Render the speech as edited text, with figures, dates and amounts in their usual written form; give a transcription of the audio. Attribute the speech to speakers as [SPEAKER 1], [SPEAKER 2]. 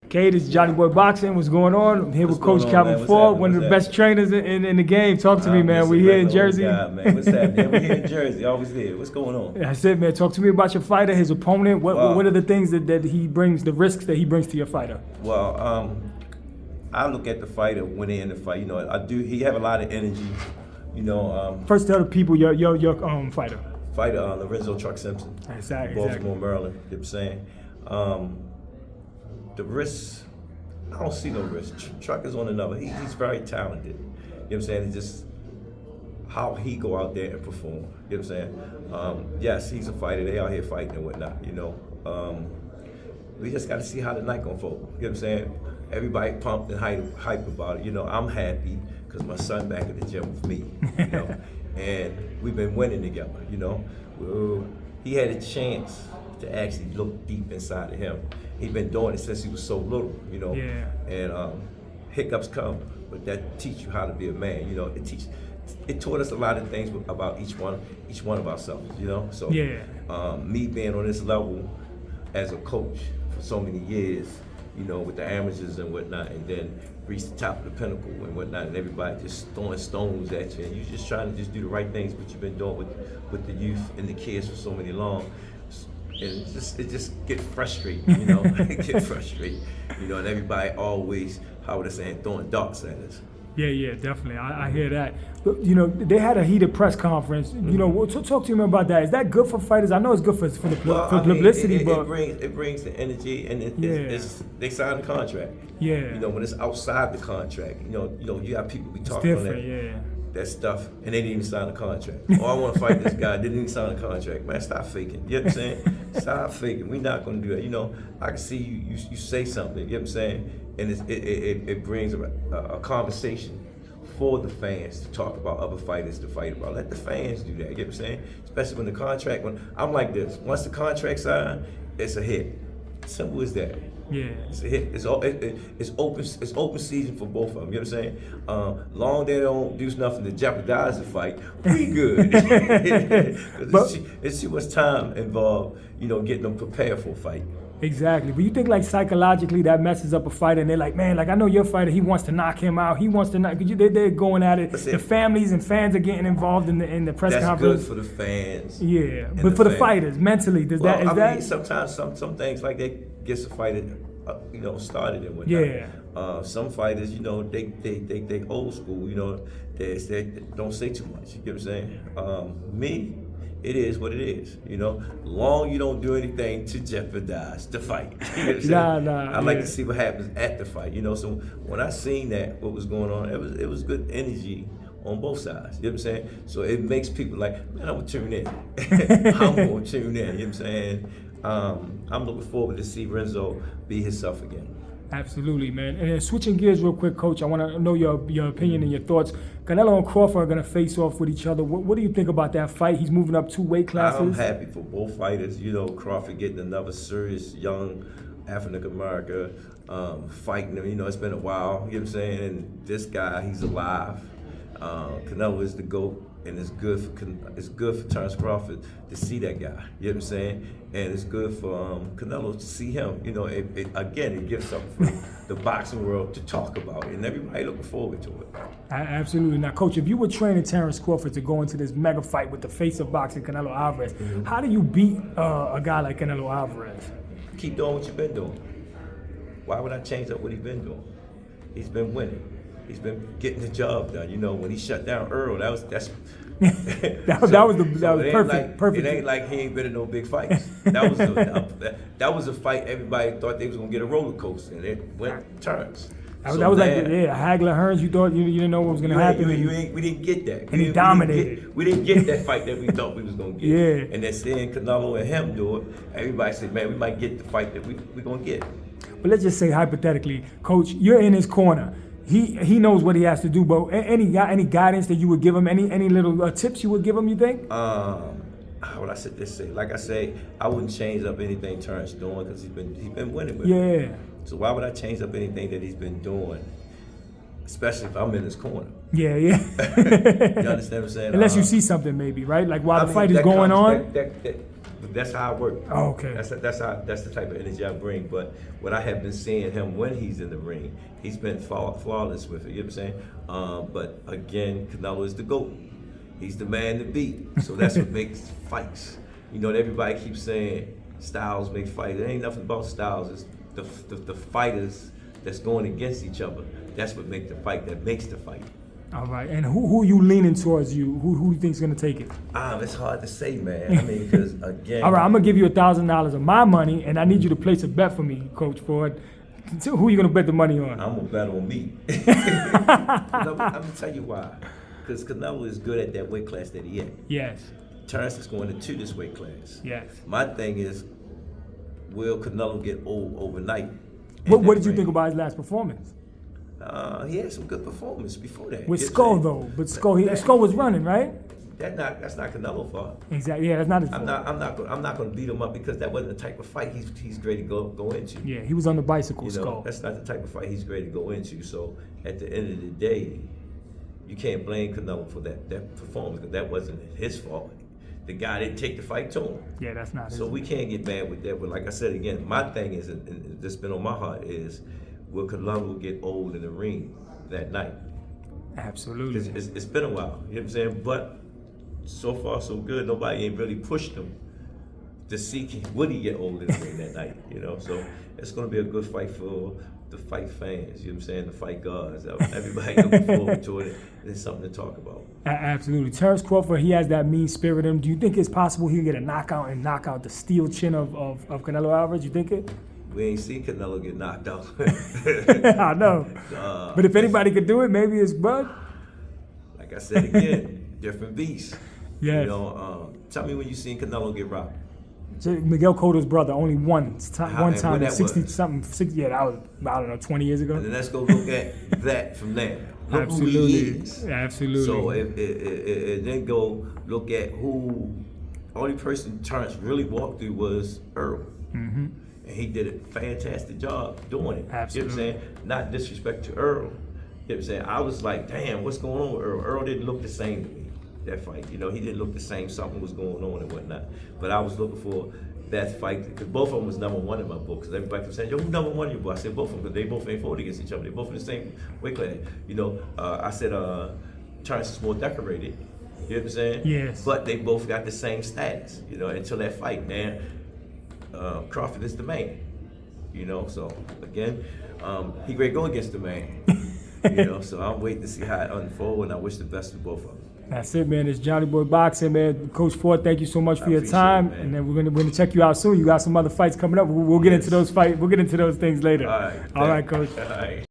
[SPEAKER 1] Cade, it's Johnny Boy Boxing. What's going on? I'm here with Coach Calvin Ford, one of the best trainers in the game. Talk to me, man. We're here in Jersey.
[SPEAKER 2] Man. What's happening? We're here in Jersey. Always here. What's going on?
[SPEAKER 1] That's it, man. Talk to me about your fighter, his opponent. What are the things that he brings, the risks that he brings to your fighter?
[SPEAKER 2] Well, I look at the fighter when they're in the fight. You know, I do. He have a lot of energy. You know.
[SPEAKER 1] First, tell the people your fighter.
[SPEAKER 2] Lorenzo Truck Simpson.
[SPEAKER 1] Exactly.
[SPEAKER 2] Baltimore, Maryland. You know what I'm saying? The risks, I don't see no risk. Truck is on another. He's very talented. You know what I'm saying? It's just how he go out there and perform. You know what I'm saying? Yes, he's a fighter. They out here fighting and whatnot, you know. We just got to see how the night gonna fold. You know what I'm saying? Everybody pumped and hype about it. You know, I'm happy because my son back at the gym with me, you know. And we've been winning together, you know. He had a chance to actually look deep inside of him. He's been doing it since he was so little, you know.
[SPEAKER 1] Yeah.
[SPEAKER 2] And hiccups come, but that teach you how to be a man, you know. It taught us a lot of things about each one of ourselves, you know. So me being on this level as a coach for so many years, you know, with the amateurs and whatnot, and then reach the top of the pinnacle and whatnot, and everybody just throwing stones at you, and you're just trying to just do the right things, but you've been doing with the youth and the kids for so many long. And it just get frustrating, you know. It get frustrating, you know. And everybody always, how would I say, throwing darts at us.
[SPEAKER 1] Yeah, definitely. I hear that. But, you know, they had a heated press conference. Mm-hmm. You know, talk to me about that. Is that good for fighters? I know it's good for publicity, but
[SPEAKER 2] it brings the energy, and they sign the contract.
[SPEAKER 1] Yeah.
[SPEAKER 2] You know, when it's outside the contract, you know, you have people be talking on that stuff, and they didn't even sign a contract. Oh, I want to fight this guy. Didn't even sign a contract. Man, stop faking. You know what I'm saying? Stop faking. We're not going to do that. You know, I can see you say something. You know what I'm saying? And it brings a conversation for the fans to talk about other fighters to fight about. Let the fans do that. You know what I'm saying? Especially when the contract. I'm like this. Once the contract's signed, it's a hit. Simple as that.
[SPEAKER 1] Yeah,
[SPEAKER 2] it's a hit. It's open season for both of them. You know what I'm saying? Long they don't do nothing to jeopardize the fight, we good. It's too much time involved, you know, getting them prepared for a fight.
[SPEAKER 1] Exactly, but you think like psychologically that messes up a fighter, and they're like, man, like I know your fighter, he wants to knock him out, he wants to knock. They're going at it. The families and fans are getting involved in the press conference.
[SPEAKER 2] That's good for the fans.
[SPEAKER 1] Yeah, but for the fighters, mentally, I mean,
[SPEAKER 2] sometimes some things like that gets a fighter, you know, started and whatnot.
[SPEAKER 1] Yeah.
[SPEAKER 2] Some fighters, you know, they old school. You know, they don't say too much. You get what I'm saying? Me. It is what it is, you know. Long you don't do anything to jeopardize the fight. You know what I'm saying? I like to see what happens at the fight, you know. So when I seen that, what was going on, it was good energy on both sides. You know what I'm saying? So it makes people like, man, I'm gonna tune in. I'm gonna tune in. You know what I'm saying? I'm looking forward to see Renzo be himself again.
[SPEAKER 1] Absolutely, man. And then switching gears real quick, Coach, I want to know your opinion and your thoughts. Canelo and Crawford are going to face off with each other. What do you think about that fight? He's moving up 2 weight classes.
[SPEAKER 2] I'm happy for both fighters. You know, Crawford getting another serious young African-American fighting him. You know, it's been a while, you know what I'm saying? And this guy, he's alive. Canelo is the GOAT. And it's good for Terrence Crawford to see that guy. You know what I'm saying? And it's good for Canelo to see him. You know, it gives something for the boxing world to talk about, and everybody looking forward to it.
[SPEAKER 1] Absolutely. Now, Coach, if you were training Terrence Crawford to go into this mega fight with the face of boxing, Canelo Alvarez, how do you beat a guy like Canelo Alvarez?
[SPEAKER 2] Keep doing what you've been doing. Why would I change up what he's been doing? He's been winning. He's been getting the job done. You know, when he shut down Earl, that was perfect.
[SPEAKER 1] It
[SPEAKER 2] ain't like he ain't been in no big fights. That was a fight everybody thought they was gonna get a roller coaster, and it went turns.
[SPEAKER 1] That was like Hagler Hearns. You thought you didn't know what was gonna happen.
[SPEAKER 2] We didn't get that.
[SPEAKER 1] And he dominated.
[SPEAKER 2] We didn't get that fight that we thought we was gonna get.
[SPEAKER 1] Yeah.
[SPEAKER 2] And then seeing Canelo and him do it, everybody said, man, we might get the fight that we gonna get.
[SPEAKER 1] But let's just say hypothetically, Coach, you're in his corner. He knows what he has to do, but any guidance that you would give him, any little tips you would give him, you think?
[SPEAKER 2] How would I say? Like I say, I wouldn't change up anything Terrence doing because he's been winning with me. So why would I change up anything that he's been doing, especially if I'm in his corner?
[SPEAKER 1] Yeah.
[SPEAKER 2] You understand what I'm saying?
[SPEAKER 1] Unless you see something maybe, right? Like while the fight is going on.
[SPEAKER 2] that's how I work.
[SPEAKER 1] Oh, okay.
[SPEAKER 2] That's the type of energy I bring. But what I have been seeing him when he's in the ring, he's been flawless with it. You know what I'm saying? But again, Canelo is the GOAT. He's the man to beat. So that's what makes fights. You know, everybody keeps saying styles make fights. There ain't nothing about styles. It's the fighters that's going against each other. That's what makes the fight. That makes the fight.
[SPEAKER 1] All right, and who are you leaning towards? Who do you think's gonna take it?
[SPEAKER 2] It's hard to say, man. I mean, because again.
[SPEAKER 1] All right, I'm gonna give you $1,000 of my money, and I need you to place a bet for me, Coach Ford. So who are you gonna bet the money on?
[SPEAKER 2] I'm gonna bet on me. I'm gonna tell you why. Because Canelo is good at that weight class that he at.
[SPEAKER 1] Yes.
[SPEAKER 2] Terrence is going into this weight class.
[SPEAKER 1] Yes.
[SPEAKER 2] My thing is, will Canelo get old overnight?
[SPEAKER 1] What did you think about his last performance?
[SPEAKER 2] He had some good performance before that.
[SPEAKER 1] With Skull though, but Skull was running, right?
[SPEAKER 2] That's not Canelo's fault.
[SPEAKER 1] Exactly. Yeah, that's not his fault.
[SPEAKER 2] I'm not going to beat him up because that wasn't the type of fight he's ready to go into.
[SPEAKER 1] Yeah, he was on the bicycle. Skull.
[SPEAKER 2] That's not the type of fight he's ready to go into. So at the end of the day, you can't blame Canelo for that performance because that wasn't his fault. The guy didn't take the fight to him.
[SPEAKER 1] Yeah, that's not.
[SPEAKER 2] So we can't get mad with that. But like I said again, my thing is, and that's been on my heart is, will Canelo get old in the ring that night?
[SPEAKER 1] Absolutely.
[SPEAKER 2] It's been a while. You know what I'm saying? But so far so good. Nobody ain't really pushed him to see would he get old in the ring that night. You know, so it's going to be a good fight for the fight fans. You know what I'm saying? The fight gods. Everybody looking forward to it. There's something to talk about.
[SPEAKER 1] Absolutely. Terrence Crawford, he has that mean spirit in him. Do you think it's possible he'll get a knockout and knock out the steel chin of Canelo Alvarez? You think it?
[SPEAKER 2] We ain't seen Canelo get knocked out.
[SPEAKER 1] I know. But if anybody could do it, maybe it's Bud.
[SPEAKER 2] Like I said again, different beast.
[SPEAKER 1] Yes.
[SPEAKER 2] You know, tell me when you seen Canelo get robbed.
[SPEAKER 1] Miguel Cotto's brother, only one time in 60-something, that was, I don't know, 20 years ago.
[SPEAKER 2] And then let's go look at that from there. Look
[SPEAKER 1] Absolutely.
[SPEAKER 2] who he is.
[SPEAKER 1] Absolutely.
[SPEAKER 2] So it then go look at who, only person Terrence really walked through was Earl.
[SPEAKER 1] Mm-hmm.
[SPEAKER 2] And he did a fantastic job doing it.
[SPEAKER 1] Absolutely.
[SPEAKER 2] You know what I'm saying? Not disrespect to Earl. You know what I'm saying? I was like, damn, what's going on with Earl? Earl didn't look the same to me, that fight. You know, he didn't look the same. Something was going on and whatnot. But I was looking for that fight, because both of them was #1 in my book. Because everybody kept saying, yo, who #1 in your book? I said both of them, because they both ain't fought against each other. They both in the same weight class. You know, I said Terrence is more decorated. You know what I'm saying?
[SPEAKER 1] Yes.
[SPEAKER 2] But they both got the same status, you know, until that fight, man. Crawford is the man. You know, so again, he great go against the man. You know, so I'm waiting to see how it unfolds, and I wish the best to both of them.
[SPEAKER 1] That's it, man. It's Johnny Boy Boxing, man. Coach Ford, thank you so much for your time,
[SPEAKER 2] it,
[SPEAKER 1] and then we're gonna check you out soon. You got some other fights coming up. We'll get into those fights. We'll get into those things later.
[SPEAKER 2] All right.
[SPEAKER 1] All right, Coach.
[SPEAKER 2] All right.